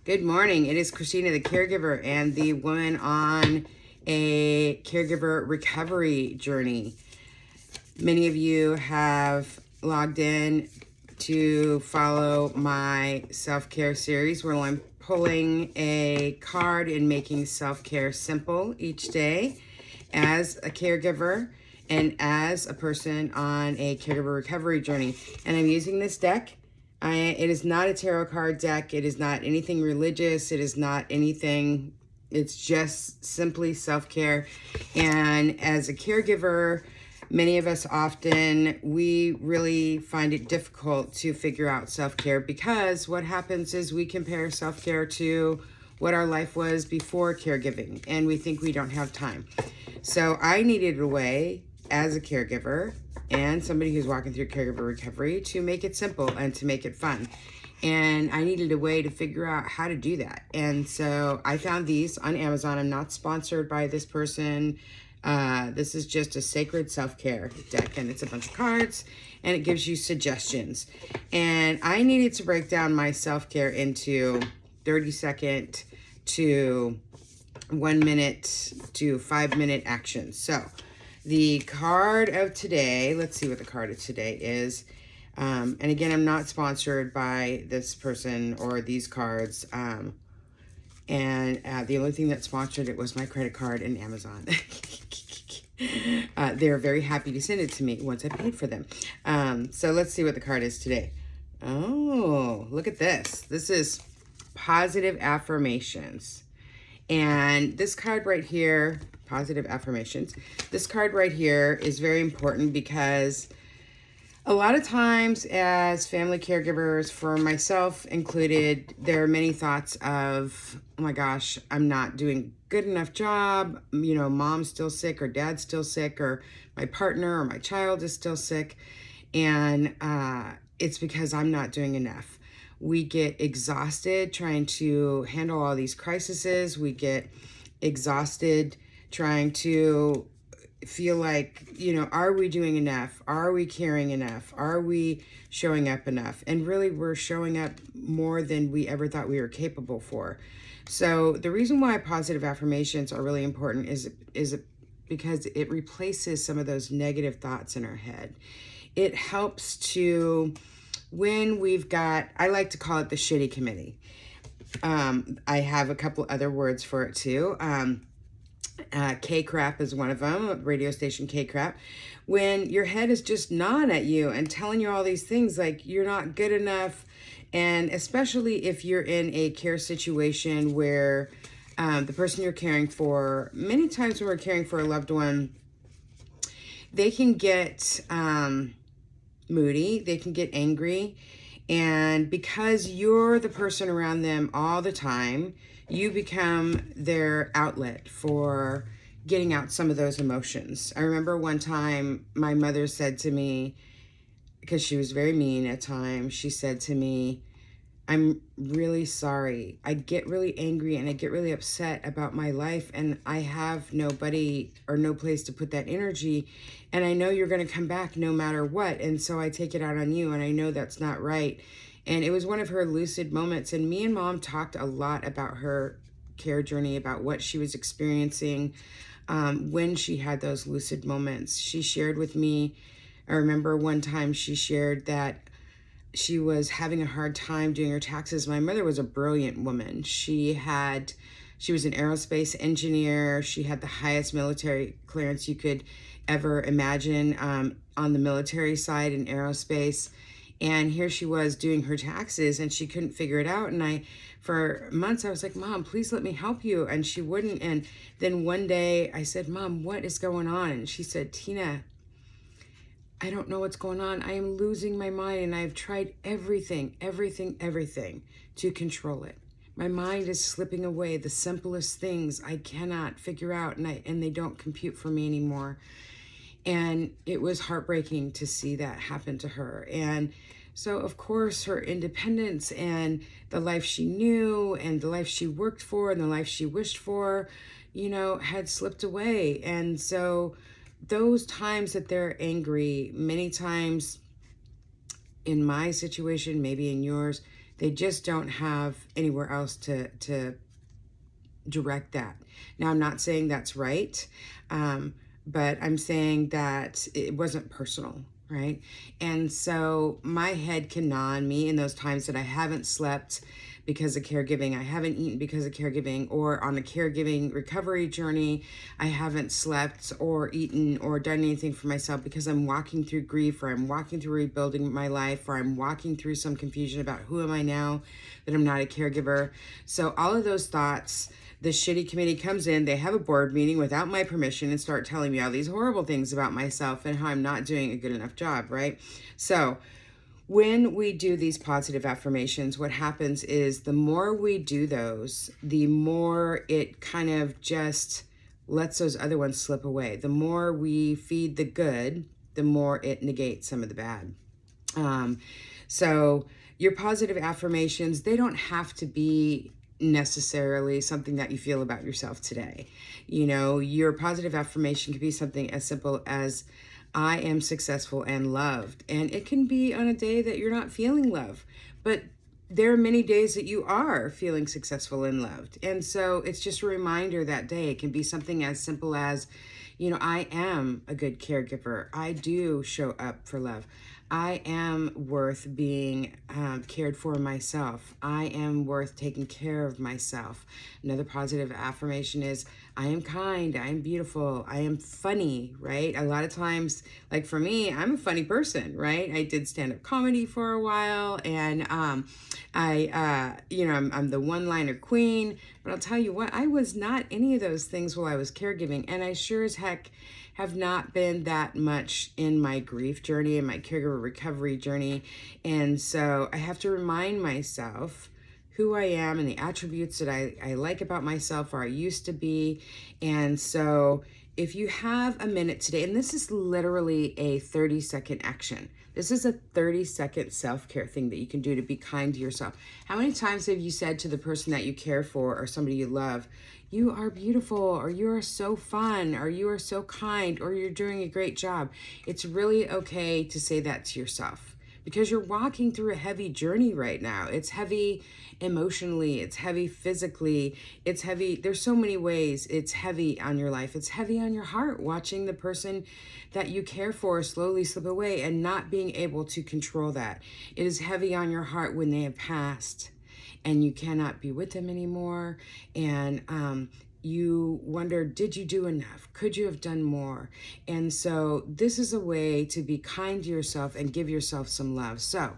Good morning. It is Christina, the caregiver and the woman on a caregiver recovery journey. Many of you have logged in to follow my self-care series where I'm pulling a card and making self-care simple each day as a caregiver and as a person on a caregiver recovery journey. And I'm using this deck. It is not a tarot card deck. It is not anything religious. It is not anything. It's just simply self-care. And as a caregiver, many of us often, we really find it difficult to figure out self-care because what happens is we compare self-care to what our life was before caregiving, and we think we don't have time. So I needed a way as a caregiver and somebody who's walking through caregiver recovery to make it simple and to make it fun. And I needed a way to figure out how to do that. And so I found these on Amazon. I'm not sponsored by this person. This is just a sacred self-care deck, and it's a bunch of cards, and it gives you suggestions. And I needed to break down my self-care into 30-second to 1 minute to 5-minute actions. So the card of today, let's see what the card of today is. And again, I'm not sponsored by this person or these cards. The only thing that sponsored it was my credit card and Amazon. They're very happy to send it to me once I paid for them. So let's see what the card is today. Oh, look at this. This is positive affirmations. And this card right here, positive affirmations, this card right here is very important because a lot of times as family caregivers, for myself included, there are many thoughts of, oh my gosh, I'm not doing good enough job. You know, mom's still sick or dad's still sick or my partner or my child is still sick. And it's because I'm not doing enough. We get exhausted trying to handle all these crises. We get exhausted trying to feel like, you know, are we doing enough? Are we caring enough? Are we showing up enough? And really, we're showing up more than we ever thought we were capable for. So the reason why positive affirmations are really important is because it replaces some of those negative thoughts in our head. It helps to, when we've got, I like to call it the shitty committee. I have a couple other words for it too. K-crap is one of them, radio station K-crap. When your head is just gnawing at you and telling you all these things like you're not good enough, and especially if you're in a care situation where the person you're caring for, many times when we're caring for a loved one, they can get moody, they can get angry, and because you're the person around them all the time, you become their outlet for getting out some of those emotions. I remember one time my mother said to me, because she was very mean at times, she said to me, I'm really sorry. I get really angry and I get really upset about my life, and I have nobody or no place to put that energy. And I know you're going to come back no matter what. And so I take it out on you, and I know that's not right. And it was one of her lucid moments. And me and Mom talked a lot about her care journey, about what she was experiencing when she had those lucid moments. She shared with me, I remember one time she shared that she was having a hard time doing her taxes. My mother was a brilliant woman. She was an aerospace engineer. She had the highest military clearance you could ever imagine on the military side in aerospace. And here she was doing her taxes and she couldn't figure it out. And for months, I was like, Mom, please let me help you. And she wouldn't. And then one day I said, Mom, what is going on? And she said, Tina, I don't know what's going on. I am losing my mind, and I've tried everything to control it. My mind is slipping away. The simplest things I cannot figure out, and they don't compute for me anymore. And it was heartbreaking to see that happen to her. And so, of course, her independence and the life she knew and the life she worked for and the life she wished for, you know, had slipped away. And so those times that they're angry, many times in my situation, maybe in yours, They just don't have anywhere else to direct that. Now, I'm not saying that's right, but I'm saying that it wasn't personal, right? And so my head can gnaw on me in those times that I haven't slept because of caregiving, I haven't eaten because of caregiving, or on a caregiving recovery journey, I haven't slept or eaten or done anything for myself because I'm walking through grief, or I'm walking through rebuilding my life, or I'm walking through some confusion about who am I now that I'm not a caregiver. So all of those thoughts, the shitty committee comes in, they have a board meeting without my permission and start telling me all these horrible things about myself and how I'm not doing a good enough job, right? So when we do these positive affirmations, what happens is the more we do those, the more it kind of just lets those other ones slip away. The more we feed the good, the more it negates some of the bad. So your positive affirmations, they don't have to be necessarily something that you feel about yourself today. You know, your positive affirmation could be something as simple as, I am successful and loved. And it can be on a day that you're not feeling love, but there are many days that you are feeling successful and loved. And so it's just a reminder that day. It can be something as simple as, you know, I am a good caregiver. I do show up for love. I am worth being cared for myself. I am worth taking care of myself. Another positive affirmation is, I am kind, I am beautiful, I am funny, right? A lot of times, like for me, I'm a funny person, right? I did stand-up comedy for a while, and I'm the one-liner queen, but I'll tell you what, I was not any of those things while I was caregiving, and I sure as heck have not been that much in my grief journey and my caregiver recovery journey. And so I have to remind myself who I am and the attributes that I like about myself, or I used to be. And so if you have a minute today, and this is literally a 30-second action. This is a 30-second self-care thing that you can do to be kind to yourself. How many times have you said to the person that you care for or somebody you love, you are beautiful, or you are so fun, or you are so kind, or you're doing a great job? It's really okay to say that to yourself, because you're walking through a heavy journey right now. It's heavy emotionally, it's heavy physically, it's heavy. There's so many ways it's heavy on your life. It's heavy on your heart, watching the person that you care for slowly slip away and not being able to control that. It is heavy on your heart when they have passed and you cannot be with them anymore. And you wonder, did you do enough? Could you have done more? And so this is a way to be kind to yourself and give yourself some love. So,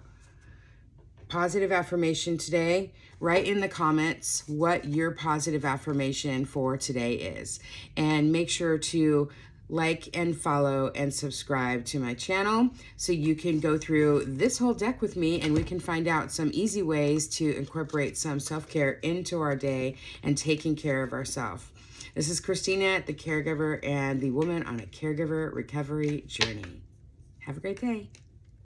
positive affirmation today. Write in the comments what your positive affirmation for today is. And make sure to like and follow and subscribe to my channel so you can go through this whole deck with me, and we can find out some easy ways to incorporate some self-care into our day and taking care of ourselves. This is Christina, the caregiver and the woman on a caregiver recovery journey. Have a great day.